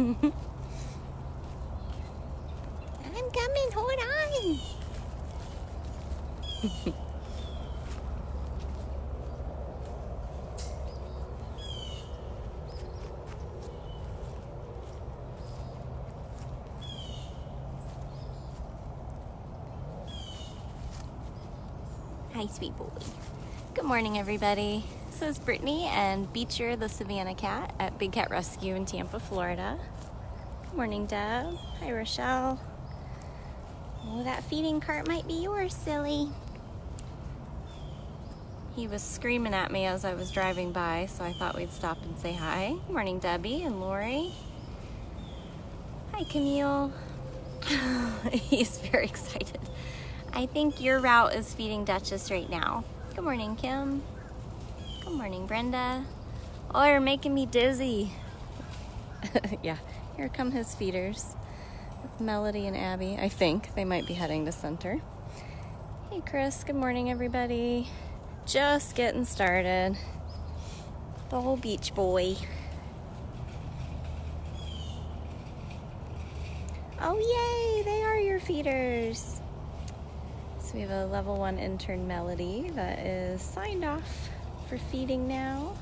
I'm coming, hold on. Hi, sweet boy. Good morning, everybody. This is Brittany and Beecher, the Savannah Cat at Big Cat Rescue in Tampa, Florida. Good morning, Deb. Hi, Rochelle. Oh, that feeding cart might be yours, silly. He was screaming at me as I was driving by, so I thought we'd stop and say hi. Good morning, Debbie and Lori. Hi, Camille. He's very excited. I think your route is feeding Duchess right now. Good morning, Kim. Good morning, Brenda. Oh, you're making me dizzy. Yeah, here come his feeders. With Melody and Abby. I think they might be heading to center. Hey, Chris. Good morning, everybody. Just getting started. The whole beach boy. Oh, yay! They are your feeders. So we have a level 1 intern, Melody, that is signed off for feeding now.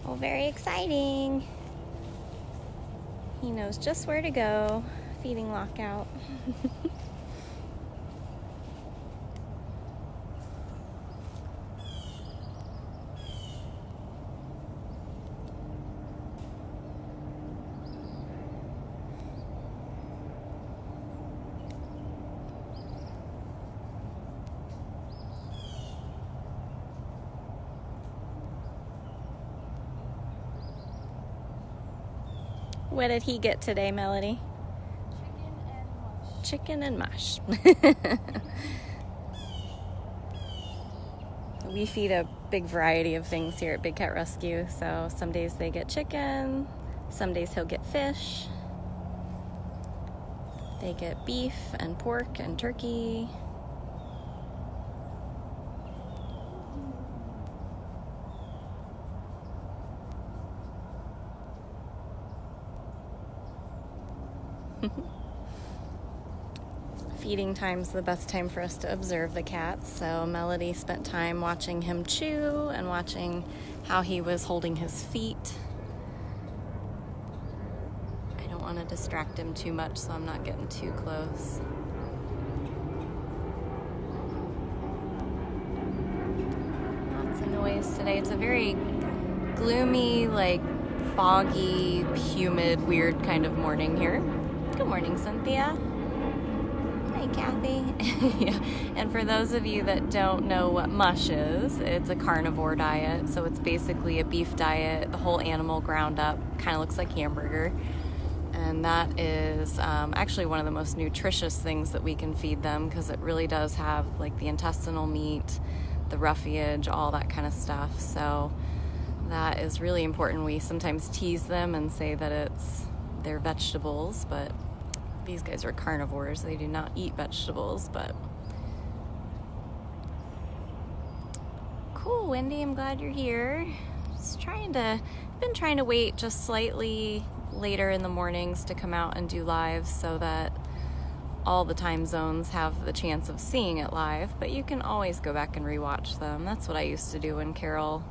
Oh, very exciting. He knows just where to go. Feeding lockout. What did he get today, Melody? Chicken and mush. We feed a big variety of things here at Big Cat Rescue. So some days they get chicken, some days he'll get fish. They get beef and pork and turkey. Feeding time's the best time for us to observe the cats, so Melody spent time watching him chew and watching how he was holding his feet. I don't want to distract him too much, so I'm not getting too close. Lots of noise today. It's a very gloomy, like foggy, humid, weird kind of morning here. Good morning, Cynthia. Hi, Kathy. Yeah. And for those of you that don't know what mush is, it's a carnivore diet. So it's basically a beef diet, the whole animal ground up, kind of looks like hamburger. And that is actually one of the most nutritious things that we can feed them, because it really does have like the intestinal meat, the roughage, all that kind of stuff. So that is really important. We sometimes tease them and say that they're vegetables, but these guys are carnivores. They do not eat vegetables, but cool, Wendy. I'm glad you're here. Been trying to wait just slightly later in the mornings to come out and do lives so that all the time zones have the chance of seeing it live, but you can always go back and rewatch them. That's what I used to do when Carol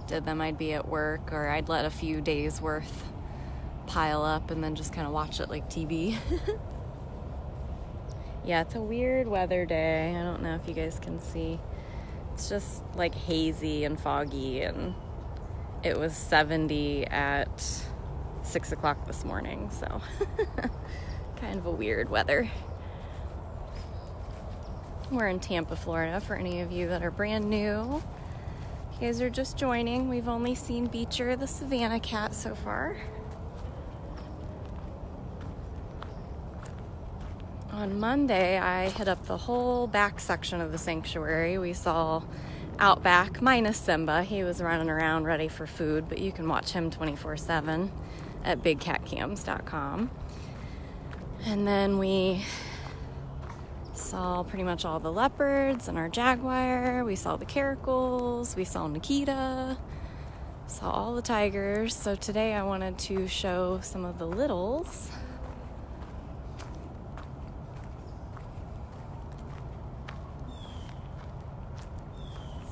did them. I'd be at work, or I'd let a few days worth pile up and then just kind of watch it like TV. Yeah, it's a weird weather day. I don't know if you guys can see. It's just like hazy and foggy, and it was 70 at 6 o'clock this morning, so kind of a weird weather. We're in Tampa, Florida, for any of you that are brand new. If you guys are just joining, we've only seen Beecher, the Savannah Cat, so far. On Monday, I hit up the whole back section of the sanctuary. We saw Outback, minus Simba. He was running around ready for food, but you can watch him 24/7 at bigcatcams.com. And then we saw pretty much all the leopards and our Jaguar. We saw the caracals. We saw Nikita. Saw all the tigers, so today I wanted to show some of the littles.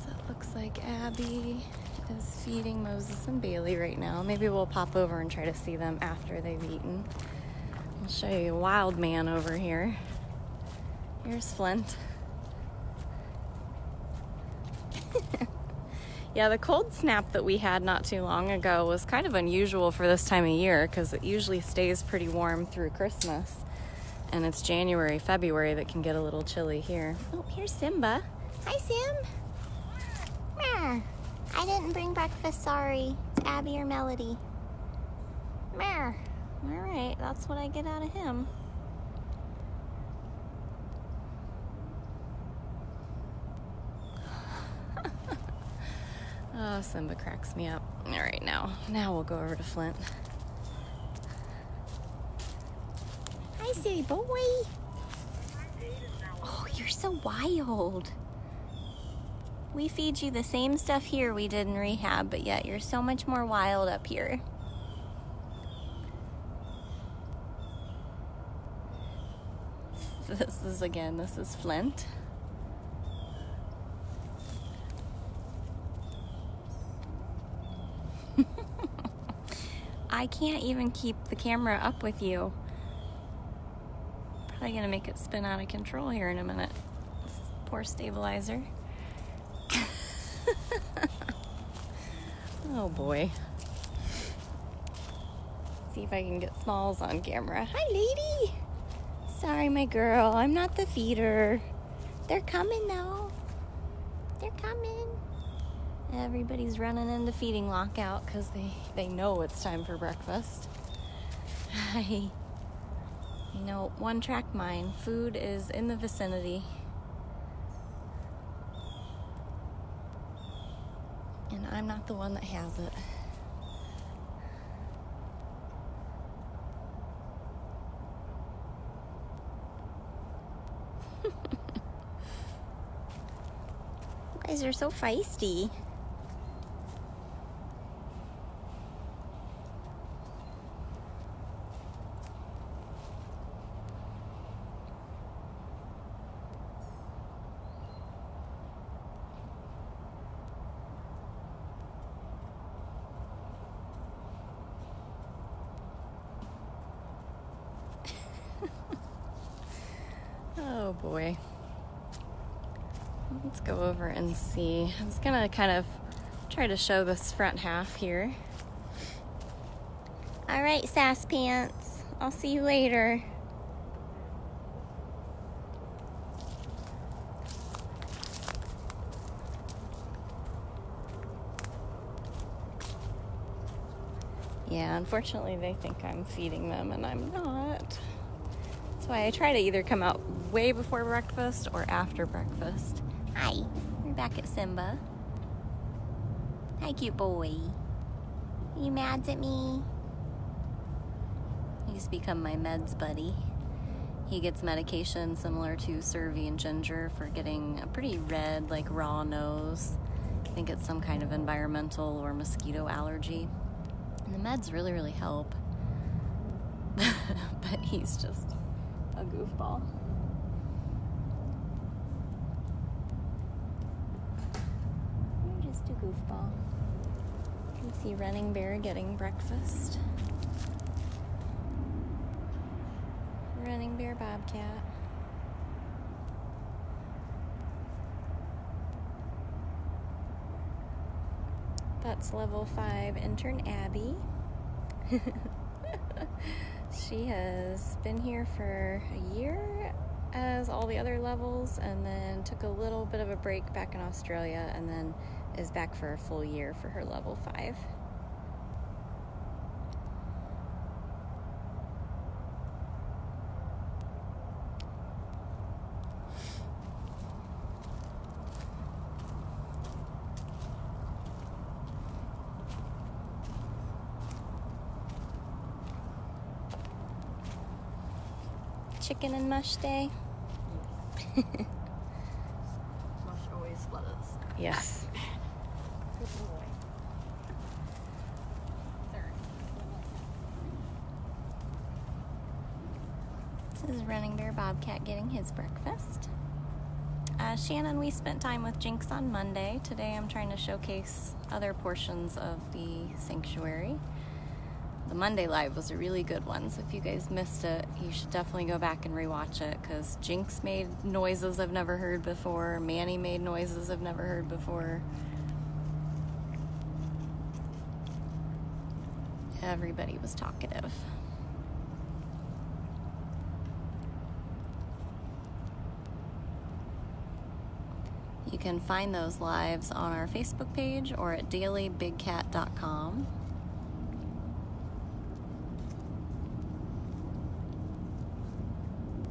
So it looks like Abby is feeding Moses and Bailey right now. Maybe we'll pop over and try to see them after they've eaten. I'll show you a wild man over here. Here's Flint. Yeah, the cold snap that we had not too long ago was kind of unusual for this time of year because it usually stays pretty warm through Christmas. And it's January, February that can get a little chilly here. Oh, here's Simba. Hi, Sim. Mer. I didn't bring breakfast, sorry. It's Abby or Melody. Mer. All right, that's what I get out of him. Oh, Simba cracks me up. All right, now we'll go over to Flint. Hi, silly boy. Oh, you're so wild. We feed you the same stuff here we did in Rehab, but yet you're so much more wild up here. This is Flint. I can't even keep the camera up with you. Probably gonna make it spin out of control here in a minute. This poor stabilizer. Oh boy. See if I can get Smalls on camera. Hi, lady. Sorry, my girl. I'm not the feeder. They're coming though. They're coming. Everybody's running into feeding lockout because they know it's time for breakfast. Hi. You know, one track mind. Food is in the vicinity. And I'm not the one that has it. You guys are so feisty. Oh boy. Let's go over and see. I was gonna kind of try to show this front half here. All right, sass pants. I'll see you later. Yeah, unfortunately they think I'm feeding them and I'm not. That's why I try to either come out way before breakfast or after breakfast. Hi, we're back at Simba. Hi, cute boy. You mad at me? He's become my meds buddy. He gets medication similar to Servy and Ginger for getting a pretty red, like raw nose. I think it's some kind of environmental or mosquito allergy. And the meds really, really help. But he's just a goofball. You're just a goofball. You can see Running Bear getting breakfast. Running Bear Bobcat. That's level 5 intern Abby. She has been here for a year as all the other levels and then took a little bit of a break back in Australia and then is back for a full year for her level 5. Chicken and mush day? Mush always let us. Yes. Good boy. This is Running Bear Bobcat getting his breakfast. Shannon, we spent time with Jinx on Monday. Today I'm trying to showcase other portions of the sanctuary. The Monday live was a really good one, so if you guys missed it, you should definitely go back and rewatch it, because Jinx made noises I've never heard before, Manny made noises I've never heard before. Everybody was talkative. You can find those lives on our Facebook page or at dailybigcat.com.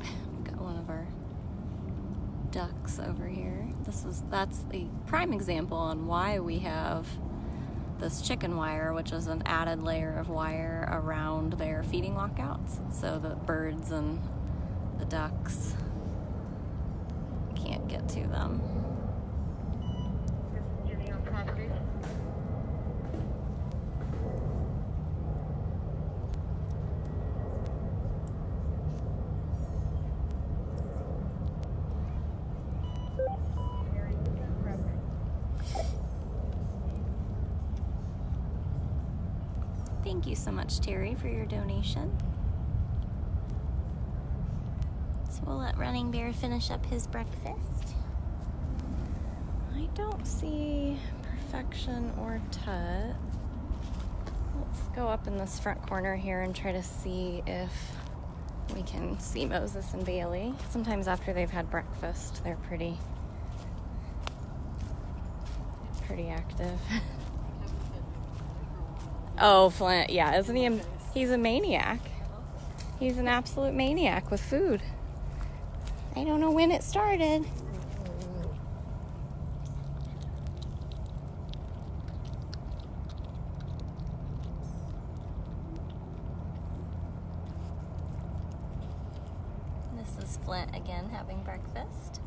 We've got one of our ducks over here. That's the prime example on why we have this chicken wire, which is an added layer of wire around their feeding walkouts, so the birds and the ducks can't get to them. Thank you so much, Terry, for your donation. So we'll let Running Bear finish up his breakfast. I don't see Purrfection or Tut. Let's go up in this front corner here and try to see if we can see Moses and Bailey. Sometimes after they've had breakfast, they're pretty active. Oh, Flint, yeah, isn't he? He's a maniac. He's an absolute maniac with food. I don't know when it started. This is Flint again having breakfast.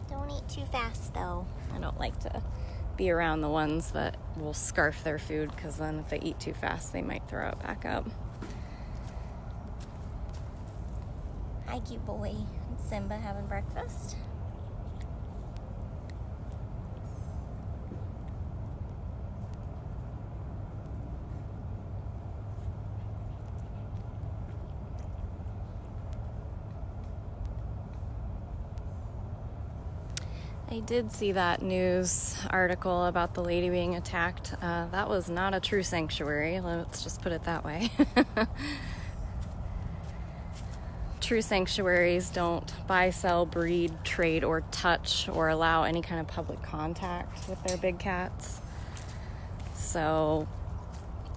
Don't eat too fast, though. I don't like to be around the ones that will scarf their food, because then if they eat too fast, they might throw it back up. Hi, cute boy. It's Simba having breakfast. I did see that news article about the lady being attacked. That was not a true sanctuary. Let's just put it that way. True sanctuaries don't buy, sell, breed, trade, or touch, or allow any kind of public contact with their big cats. So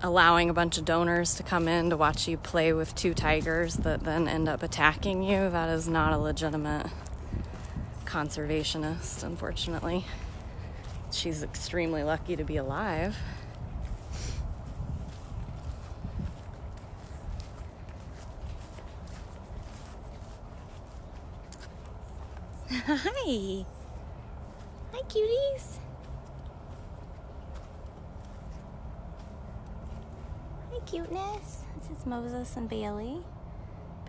allowing a bunch of donors to come in to watch you play with two tigers that then end up attacking you, that is not a legitimate conservationist, unfortunately. She's extremely lucky to be alive. Hi! Hi, cuties! Hi, cuteness! This is Moses and Bailey.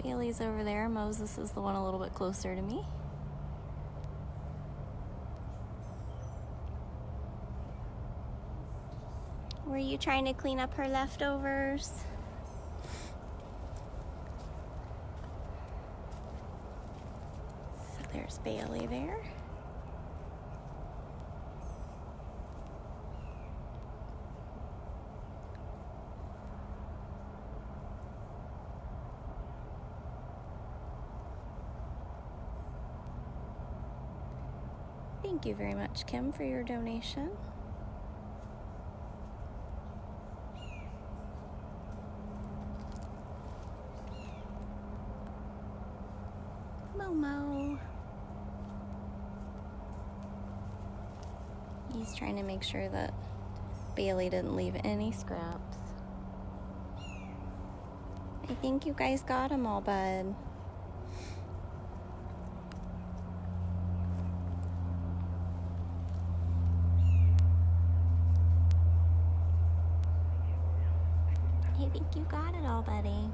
Bailey's over there. Moses is the one a little bit closer to me. Were you trying to clean up her leftovers? So there's Bailey there. Thank you very much, Kim, for your donation. Momo. He's trying to make sure that Bailey didn't leave any scraps. I think you guys got them all, bud. think you got it all, buddy.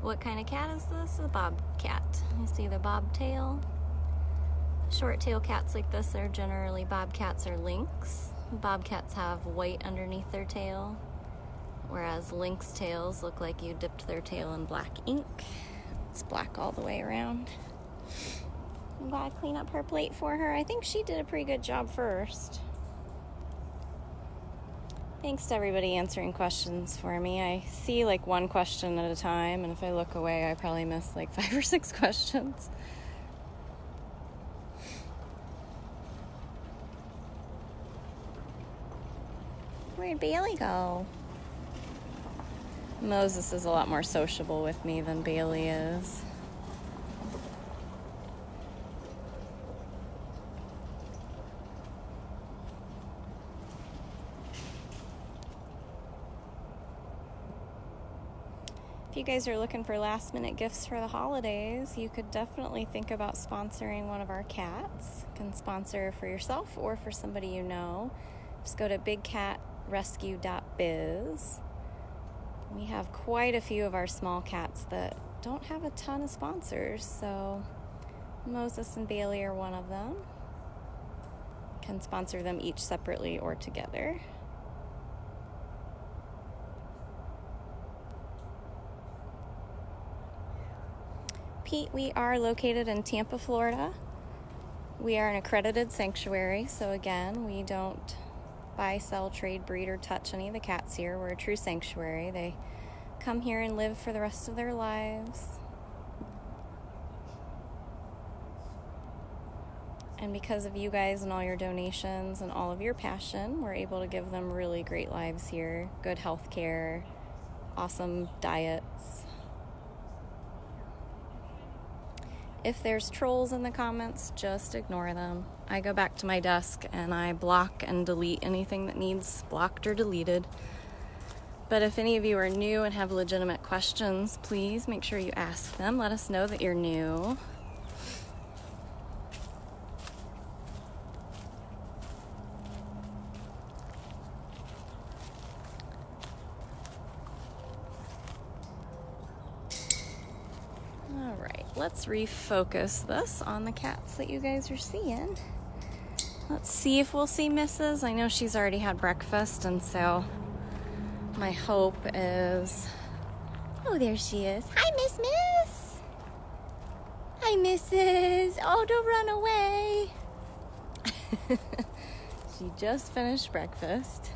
What kind of cat is this? A bobcat. You see the bobtail? Short tail cats like this are generally bobcats or lynx. Bobcats have white underneath their tail, whereas lynx tails look like you dipped their tail in black ink. It's black all the way around. I'm gonna clean up her plate for her. I think she did a pretty good job first. Thanks to everybody answering questions for me. I see like one question at a time, and if I look away, I probably miss like 5 or 6 questions. Where'd Bailey go? Moses is a lot more sociable with me than Bailey is. If you guys are looking for last minute gifts for the holidays, you could definitely think about sponsoring one of our cats. You can sponsor for yourself or for somebody you know. Just go to bigcatrescue.biz. We have quite a few of our small cats that don't have a ton of sponsors, so Moses and Bailey are one of them. You can sponsor them each separately or together. Pete, we are located in Tampa, Florida. We are an accredited sanctuary, so again, we don't buy, sell, trade, breed, or touch any of the cats here. We're a true sanctuary. They come here and live for the rest of their lives. And because of you guys and all your donations and all of your passion, we're able to give them really great lives here. Good health care, awesome diets. If there's trolls in the comments, just ignore them. I go back to my desk and I block and delete anything that needs blocked or deleted. But if any of you are new and have legitimate questions, please make sure you ask them. Let us know that you're new. Let's refocus this on the cats that you guys are seeing. Let's see if we'll see Mrs. I know she's already had breakfast, and so my hope is... Oh, there she is. Hi, Miss. Hi, Mrs. Oh, don't run away. She just finished breakfast.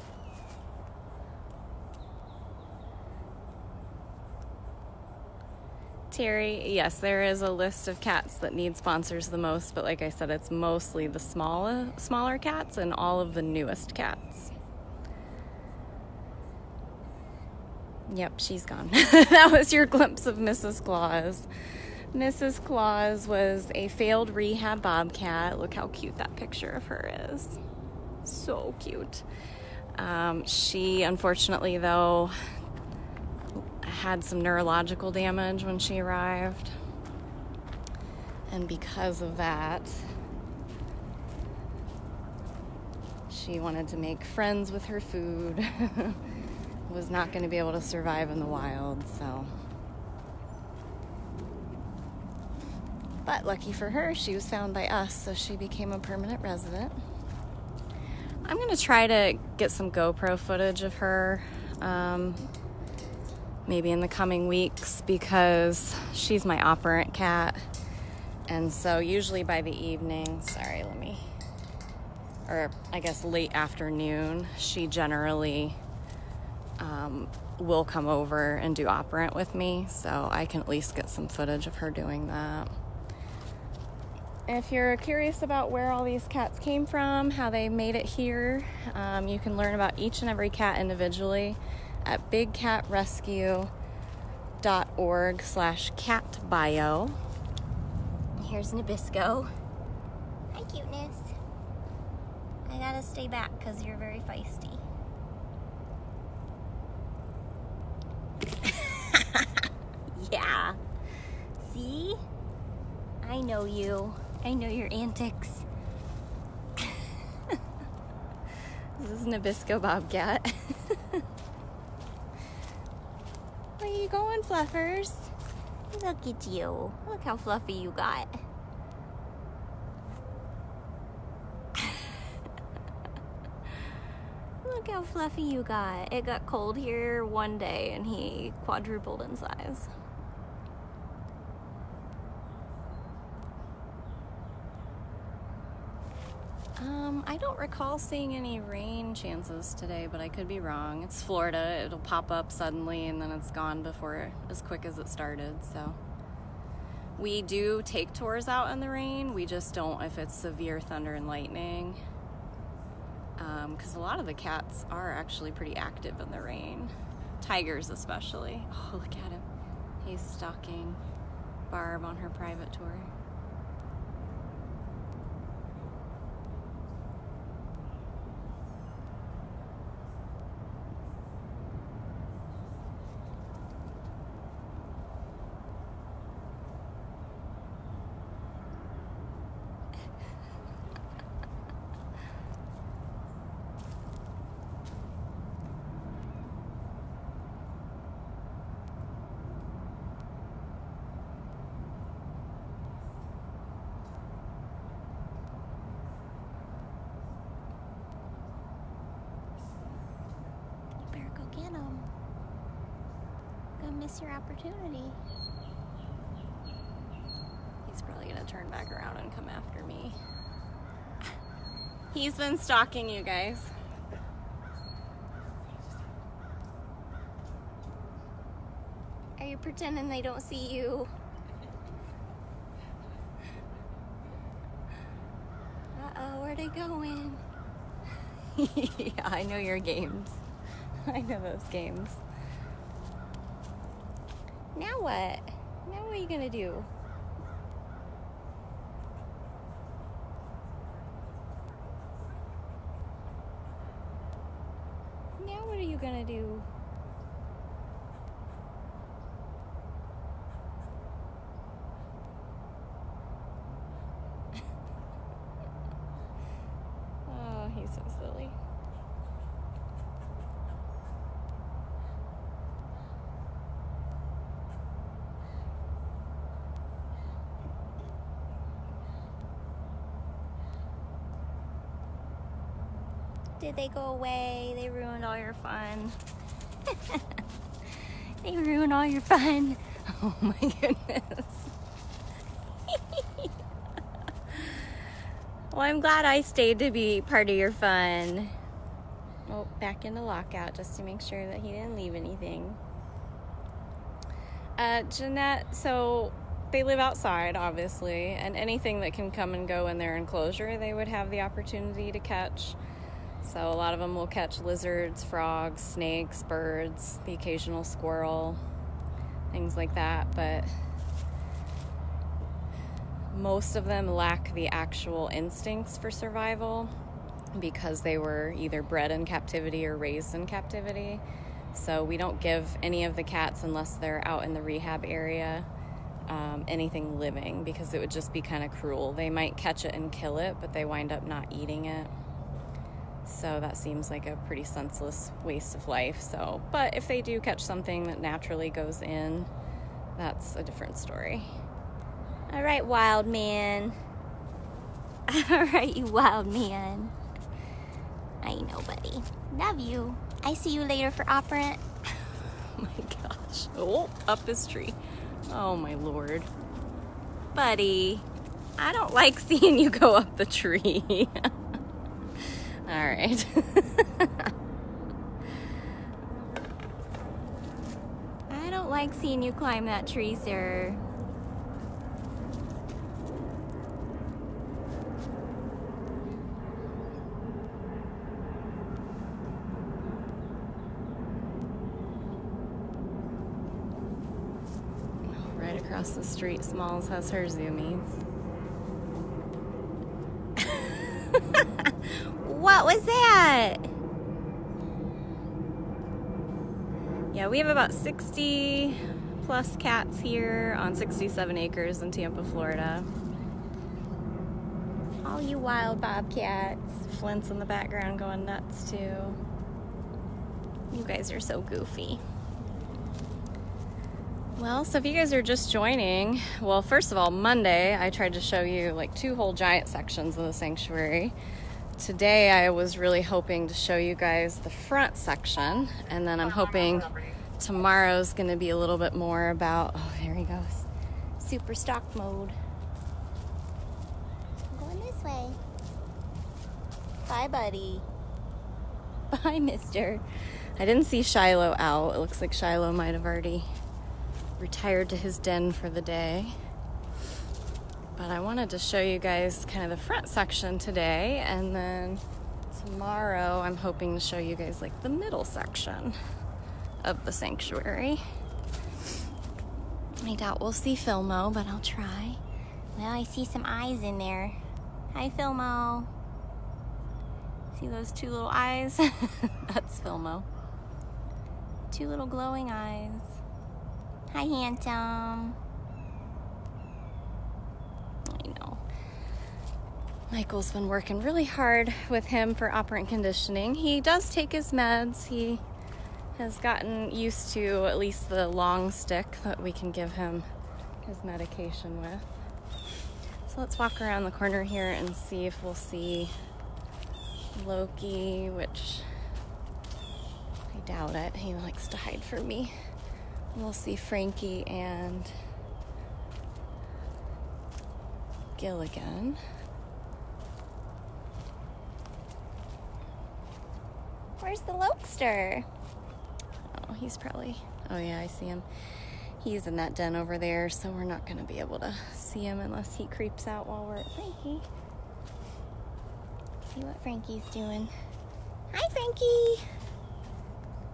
Terry, yes, there is a list of cats that need sponsors the most, but like I said, it's mostly the smaller cats and all of the newest cats. Yep, she's gone. That was your glimpse of Mrs. Claus. Mrs. Claus was a failed rehab bobcat. Look how cute that picture of her is. So cute. She, unfortunately, though, had some neurological damage when she arrived, and because of that, she wanted to make friends with her food. Was not going to be able to survive in the wild, so. But lucky for her, she was found by us, so she became a permanent resident. I'm going to try to get some GoPro footage of her maybe in the coming weeks, because she's my operant cat, and so usually by the evening, or I guess late afternoon, she generally will come over and do operant with me, so I can at least get some footage of her doing that. If you're curious about where all these cats came from, how they made it here, you can learn about each and every cat individually at bigcatrescue.org/catbio. Here's Nabisco. Hi, cuteness. I gotta stay back because you're very feisty. Yeah. See? I know you. I know your antics. This is Nabisco Bobcat. Where you going, Fluffers? Look at you. Look how fluffy you got. Look how fluffy you got. It got cold here one day and he quadrupled in size. I don't recall seeing any rain chances today, but I could be wrong. It's Florida. It'll pop up suddenly and then it's gone before as quick as it started, so. We do take tours out in the rain. We just don't if it's severe thunder and lightning. Because a lot of the cats are actually pretty active in the rain. Tigers especially. Oh, look at him. He's stalking Barb on her private tour. Miss your opportunity. He's probably gonna turn back around and come after me. He's been stalking you guys. Are you pretending they don't see you? Uh-oh, where are they going? Yeah, I know your games. I know those games. Now what? Now what are you gonna do? Now what are you gonna do? Oh, he's so silly. Did they go away? They ruined all your fun. They ruined all your fun. Oh my goodness. Well, I'm glad I stayed to be part of your fun. Oh, back into lockout just to make sure that he didn't leave anything. Jeanette, so they live outside, obviously, and anything that can come and go in their enclosure, they would have the opportunity to catch. So a lot of them will catch lizards, frogs, snakes, birds, the occasional squirrel, things like that. But most of them lack the actual instincts for survival because they were either bred in captivity or raised in captivity. So we don't give any of the cats, unless they're out in the rehab area, anything living, because it would just be kind of cruel. They might catch it and kill it, but they wind up not eating it. So that seems like a pretty senseless waste of life. So, but if they do catch something that naturally goes in, that's a different story. All right, wild man. All right, you wild man. I know, buddy. Love you. I see you later for operant. Oh my gosh. Oh, up this tree. Oh my Lord. Buddy, I don't like seeing you go up the tree. All right. I don't like seeing you climb that tree, sir. Right across the street, Smalls has her zoomies. What was that? Yeah, we have about 60 plus cats here on 67 acres in Tampa, Florida. All you wild bobcats. Flint's in the background going nuts too. You guys are so goofy. Well, so if you guys are just joining, well, first of all, Monday I tried to show you like 2 whole giant sections of the sanctuary. Today I was really hoping to show you guys the front section, and then I'm hoping tomorrow's going to be a little bit more about, oh, there he goes, super stock mode. I'm going this way. Bye, buddy. Bye, mister. I didn't see Shiloh out. It looks like Shiloh might have already retired to his den for the day. But I wanted to show you guys kind of the front section today, and then tomorrow I'm hoping to show you guys like the middle section of the sanctuary. I doubt we'll see Philmo, but I'll try. Well, I see some eyes in there. Hi, Philmo. See those 2 little eyes? That's Philmo. 2 little glowing eyes. Hi, handsome. I know. Michael's been working really hard with him for operant conditioning. He does take his meds. He has gotten used to at least the long stick that we can give him his medication with. So let's walk around the corner here and see if we'll see Loki, which I doubt it. He likes to hide from me. We'll see Frankie and Gilligan. Where's the Lokester? Oh, he's probably, oh yeah, I see him. He's in that den over there, so we're not going to be able to see him unless he creeps out while we're at Frankie. See what Frankie's doing. Hi, Frankie.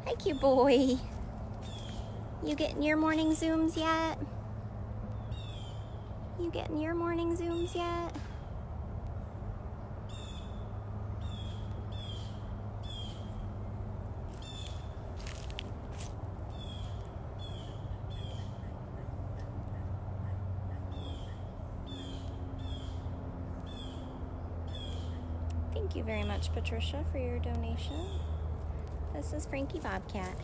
Hi, cute boy. You getting your morning zooms yet? You getting your morning zooms yet? Thank you very much, Patricia, for your donation. This is Frankie Bobcat.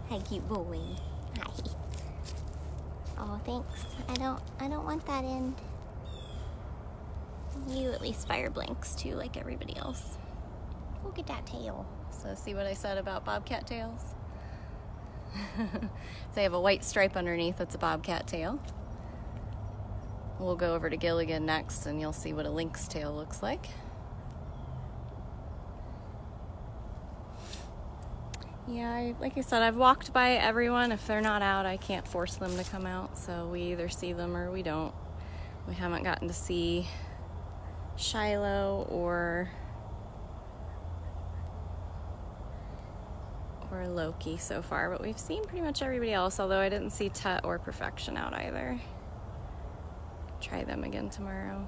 Hi, cute boy. Hi. Oh, thanks. I don't want that in. You at least fire blinks too, like everybody else. Look at that tail. So see what I said about bobcat tails? If they have a white stripe underneath, it's a bobcat tail. We'll go over to Gilligan next and you'll see what a lynx tail looks like. Yeah, like I said, I've walked by everyone. If they're not out, I can't force them to come out. So we either see them or we don't. We haven't gotten to see Shiloh or Loki so far, but we've seen pretty much everybody else, although I didn't see Tut or Purrfection out either. Try them again tomorrow.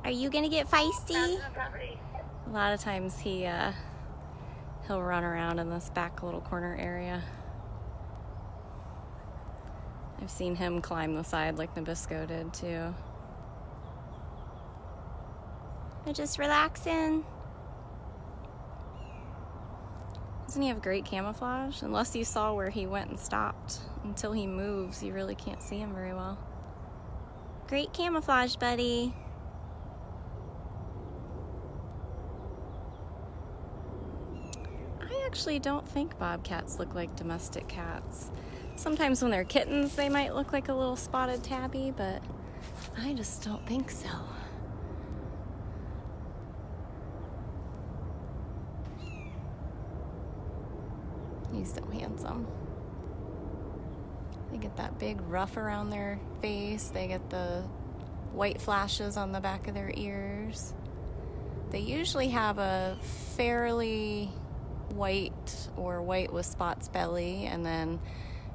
Are you gonna get feisty? A lot of times he'll run around in this back little corner area. I've seen him climb the side like Nabisco did too. We're just relaxing. Doesn't he have great camouflage? Unless you saw where he went and stopped. Until he moves, you really can't see him very well. Great camouflage, buddy. I actually don't think bobcats look like domestic cats. Sometimes when they're kittens, they might look like a little spotted tabby, but I just don't think so. He's so handsome. They get that big ruff around their face. They get the white flashes on the back of their ears. They usually have a fairly white or white with spots belly, and then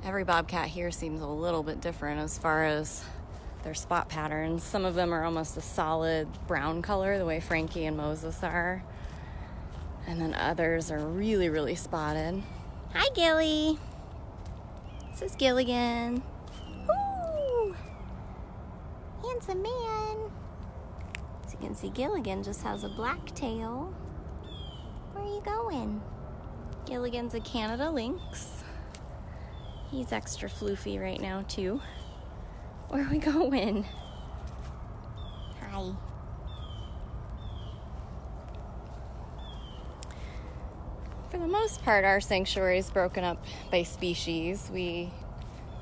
every bobcat here seems a little bit different as far as their spot patterns. Some of them are almost a solid brown color, the way Frankie and Moses are. And then others are really, really spotted. Hi, Gilly. This is Gilligan. Woo! Handsome man. It's a You can see Gilligan just has a black tail. Where are you going? Gilligan's a Canada Lynx. He's extra floofy right now too. Where are we going? Hi. For the most part, our sanctuary is broken up by species. We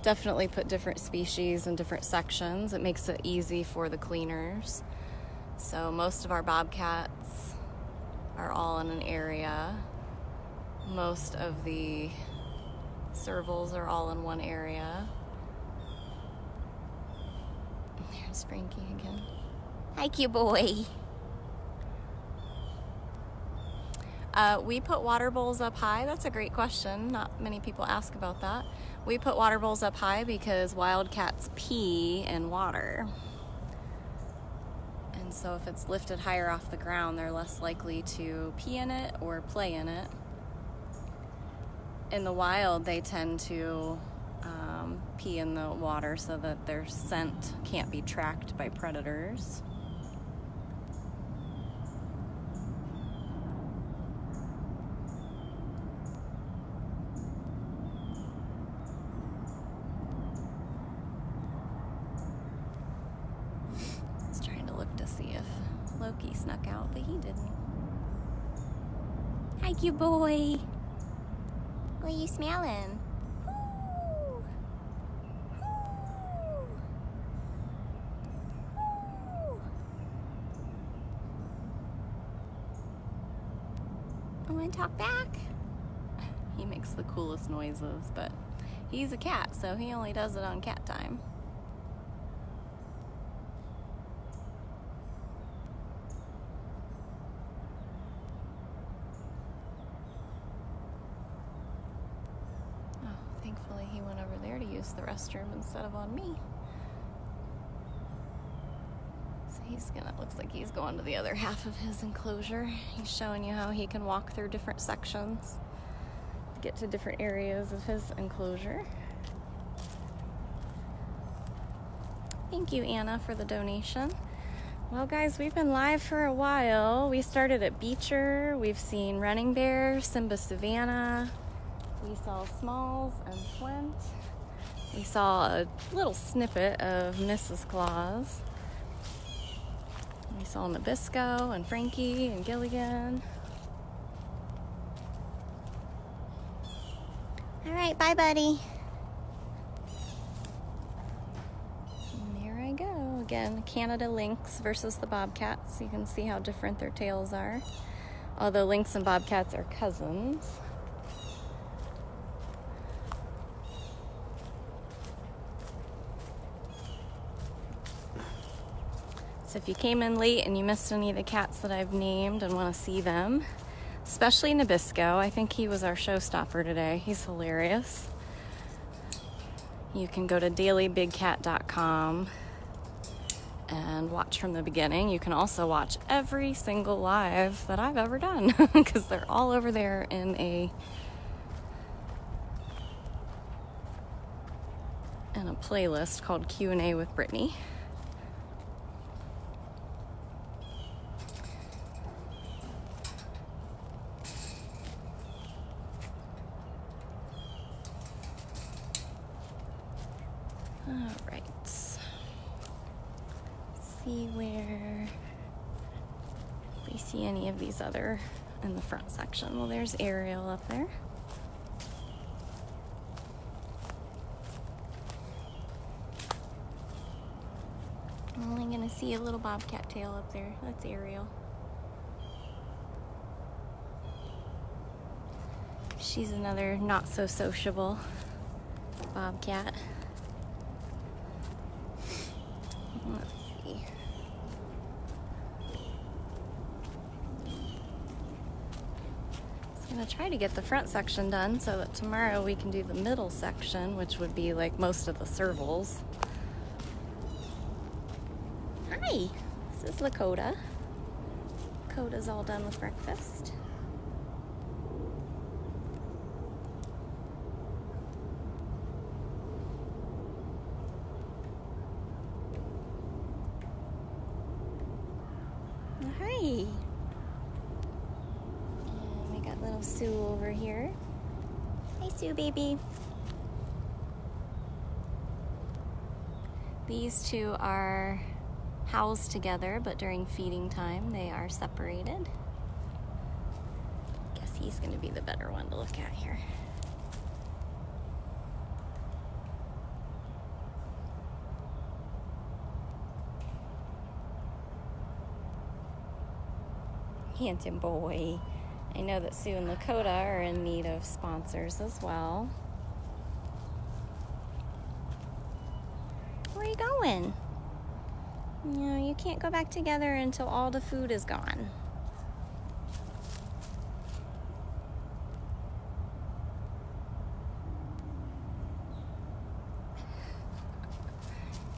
definitely put different species in different sections. It makes it easy for the cleaners. So most of our bobcats are all in an area. Most of the servals are all in one area. There's Frankie again. Hi, cute boy. We put water bowls up high. That's a great question. Not many people ask about that. We put water bowls up high because wildcats pee in water. And so if it's lifted higher off the ground, they're less likely to pee in it or play in it. In the wild, they tend to pee in the water so that their scent can't be tracked by predators. See if Loki snuck out, but he didn't. Hi, cute boy. What are you smelling? Ooh. Ooh. Ooh. I want to talk back. He makes the coolest noises, but he's a cat, so he only does it on cat time. Thankfully, he went over there to use the restroom instead of on me. So looks like he's going to the other half of his enclosure. He's showing you how he can walk through different sections to get to different areas of his enclosure. Thank you, Anna, for the donation. Well, guys, we've been live for a while. We started at Beecher. We've seen Running Bear, Simba, Savannah. We saw Smalls and Flint. We saw a little snippet of Mrs. Claus. We saw Nabisco and Frankie and Gilligan. All right, bye, buddy. And there I go. Again, Canada Lynx versus the Bobcats. You can see how different their tails are. Although Lynx and Bobcats are cousins. So if you came in late and you missed any of the cats that I've named and want to see them, especially Nabisco, I think he was our showstopper today. He's hilarious. You can go to dailybigcat.com and watch from the beginning. You can also watch every single live that I've ever done because they're all over there in a playlist called Q&A with Brittany. Alright, see where, if we see any of these other in the front section. Well, there's Ariel up there. I'm only going to see a little bobcat tail up there. That's Ariel. She's another not so sociable bobcat. Let's see. I'm going to try to get the front section done so that tomorrow we can do the middle section, which would be like most of the servals. Hi, this is Lakota. Lakota's all done with breakfast. Hi. And we got little Sioux over here. Hi, Sioux baby. These two are housed together, but during feeding time they are separated. Guess he's going to be the better one to look at here. Handsome boy. I know that Sioux and Lakota are in need of sponsors as well. Where are you going? No, you can't go back together until all the food is gone.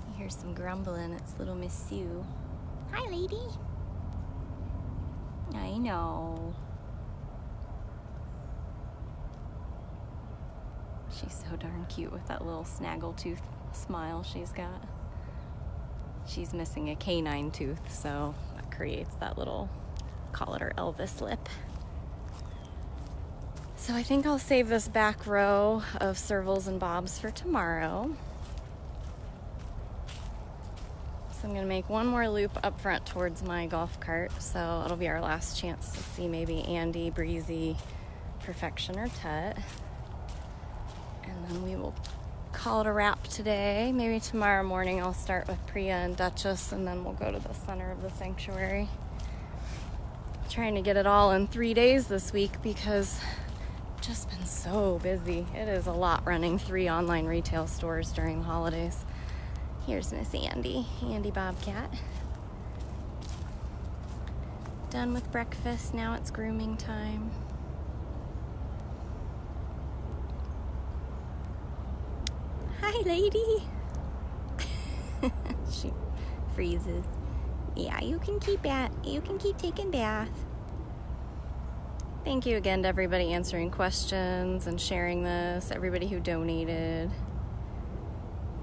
You hear some grumbling. It's little Miss Sioux. Hi, lady. I know. She's so darn cute with that little snaggletooth smile she's got. She's missing a canine tooth, so that creates that little, call it her Elvis lip. So I think I'll save this back row of Servals and Bobs for tomorrow. So I'm gonna make one more loop up front towards my golf cart, so it'll be our last chance to see maybe Andi, Breezy, Purrfection, or Tut. And then we will call it a wrap today. Maybe tomorrow morning I'll start with Priya and Duchess, and then we'll go to the center of the sanctuary. Trying to get it all in 3 days this week because I've just been so busy. It is a lot running 3 online retail stores during the holidays. Here's Miss Andi, Andi Bobcat. Done with breakfast, now it's grooming time. Hi, lady. She freezes. Yeah, you can keep taking bath. Thank you again to everybody answering questions and sharing this, everybody who donated.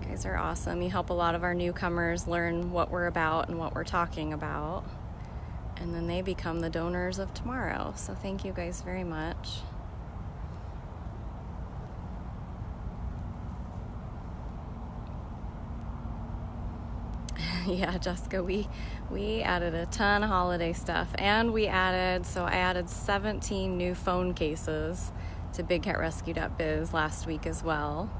You guys are awesome. You help a lot of our newcomers learn what we're about and what we're talking about. And then they become the donors of tomorrow. So thank you guys very much. Yeah, Jessica, we added a ton of holiday stuff, and I added 17 new phone cases to BigCatRescue.biz last week as well.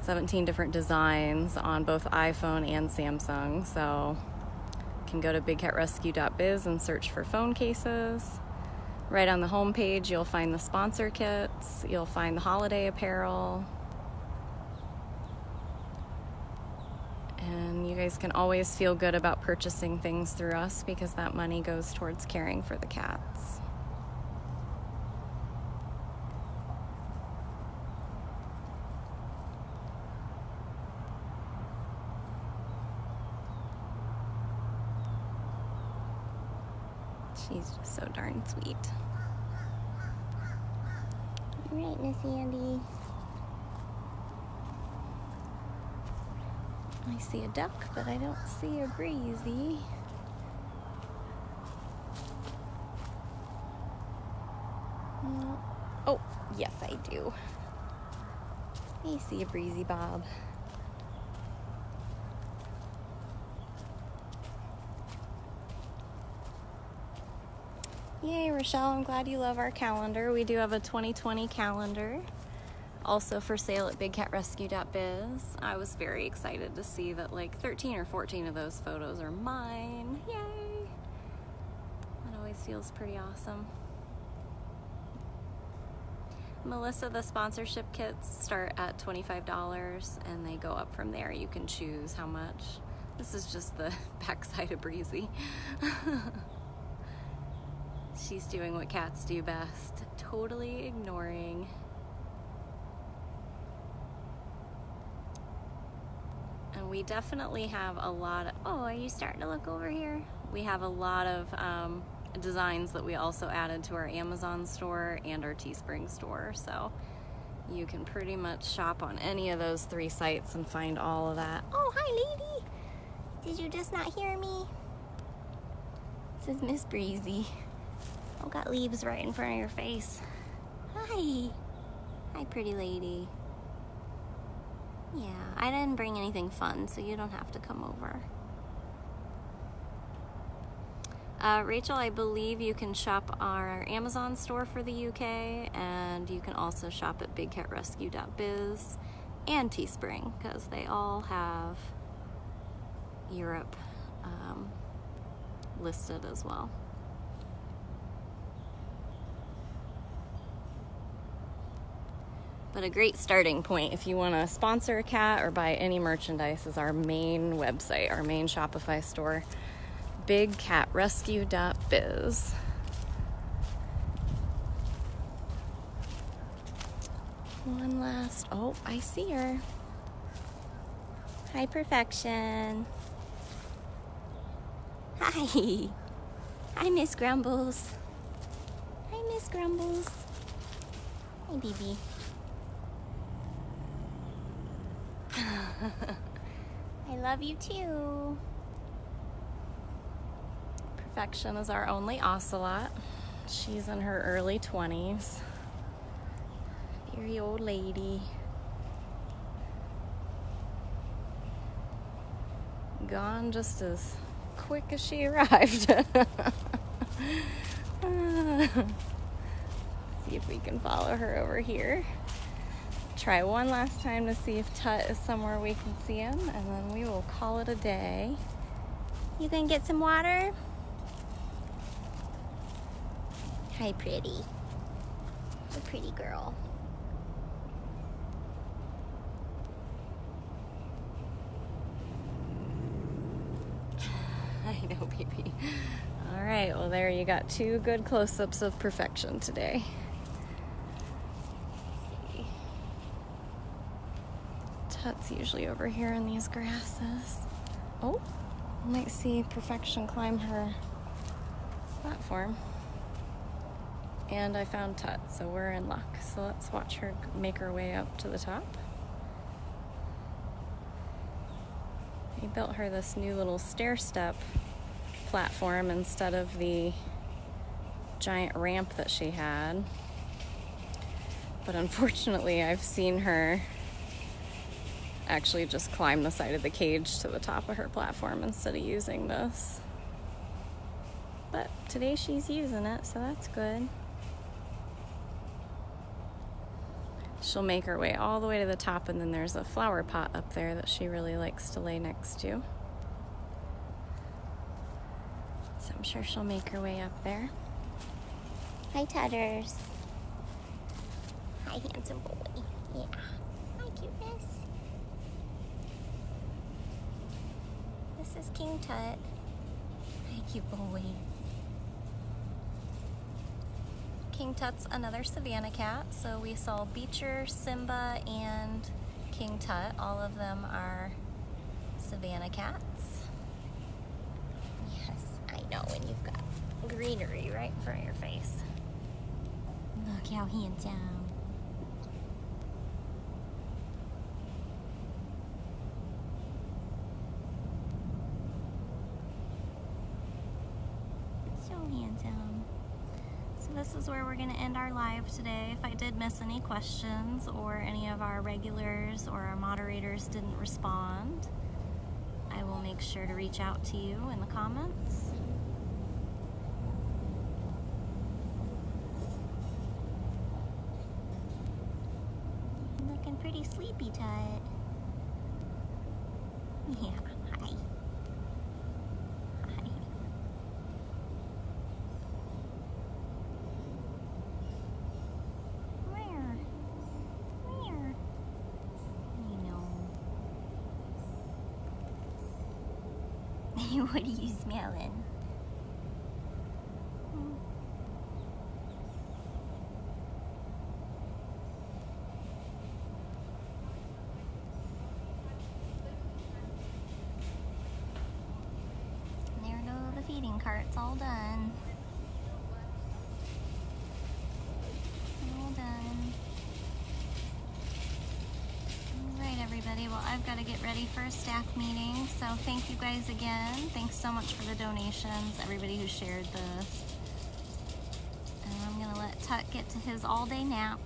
17 different designs on both iPhone and Samsung, so you can go to BigCatRescue.biz and search for phone cases. Right on the home page, you'll find the sponsor kits, you'll find the holiday apparel. And you guys can always feel good about purchasing things through us because that money goes towards caring for the cats. She's just so darn sweet. All right, Miss Andi. I see a duck, but I don't see a Breezy. No. Oh, yes I do. I see a Breezy Bob. Yay, Rochelle, I'm glad you love our calendar. We do have a 2020 calendar. Also for sale at BigCatRescue.biz. I was very excited to see that like 13 or 14 of those photos are mine. Yay! That always feels pretty awesome. Melissa, the sponsorship kits start at $25 and they go up from there. You can choose how much. This is just the backside of Breezy. She's doing what cats do best, totally ignoring. And we definitely have a lot of, oh, are you starting to look over here? We have a lot of designs that we also added to our Amazon store and our Teespring store. So you can pretty much shop on any of those 3 sites and find all of that. Oh, hi, lady. Did you just not hear me? This is Miss Breezy. Oh, got leaves right in front of your face. Hi. Hi, pretty lady. Yeah, I didn't bring anything fun, so you don't have to come over. Rachel, I believe you can shop our Amazon store for the UK, and you can also shop at bigcatrescue.biz and Teespring, because they all have Europe listed as well. But a great starting point if you want to sponsor a cat or buy any merchandise is our main website, our main Shopify store, bigcatrescue.biz. One last, oh, I see her. Hi, Purrfection. Hi. Hi, Miss Grumbles. Hi, Miss Grumbles. Hi, baby. I love you too. Purrfection is our only Ocelot. She's in her early 20s. Very old lady. Gone just as quick as she arrived. See if we can follow her over here. Try one last time to see if Tut is somewhere we can see him, and then we will call it a day. You gonna get some water? Hi, pretty. A pretty girl. I know, baby. All right, well, there you got 2 good close-ups of Purrfection today. Tut's usually over here in these grasses. Oh, I might see Purrfection climb her platform. And I found Tut, so we're in luck. So let's watch her make her way up to the top. We built her this new little stair-step platform instead of the giant ramp that she had. But unfortunately, I've seen her actually just climb the side of the cage to the top of her platform instead of using this. But today she's using it, so that's good. She'll make her way all the way to the top, and then there's a flower pot up there that she really likes to lay next to. So I'm sure she'll make her way up there. Hi, Tutters. Hi, handsome boy. Yeah. Hi, cuteness. This is King Tut. Hi, cute boy. King Tut's another Savannah cat, so we saw Beecher, Simba, and King Tut. All of them are Savannah cats. Yes, I know, when you've got greenery right in front of your face. Look how handsome. So handsome. So this is where we're going to end our live today. If I did miss any questions or any of our regulars or our moderators didn't respond, I will make sure to reach out to you in the comments. Looking pretty sleepy, Tut. Yeah, hi. Hi. Where? You know. What are you smelling? There go the feeding carts, all done. All done. All right, everybody. Alrighty, well I've got to get ready for a staff meeting, so thank you guys again. Thanks so much for the donations, everybody who shared this. And I'm gonna let Tuck get to his all-day nap.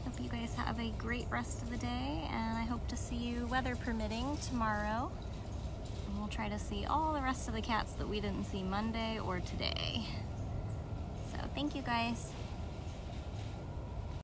Hope you guys have a great rest of the day, and I hope to see you, weather permitting, tomorrow. And we'll try to see all the rest of the cats that we didn't see Monday or today. So thank you guys.